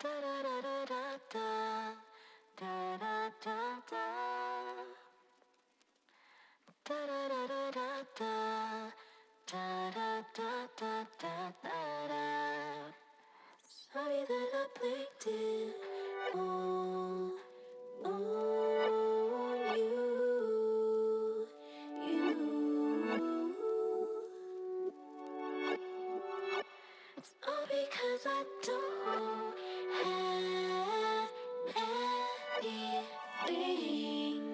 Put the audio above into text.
Da da da da da da da da da da. Da da da da da da da da da da da da. Sorry that I blinked it on you, you. It's all because I don't have anything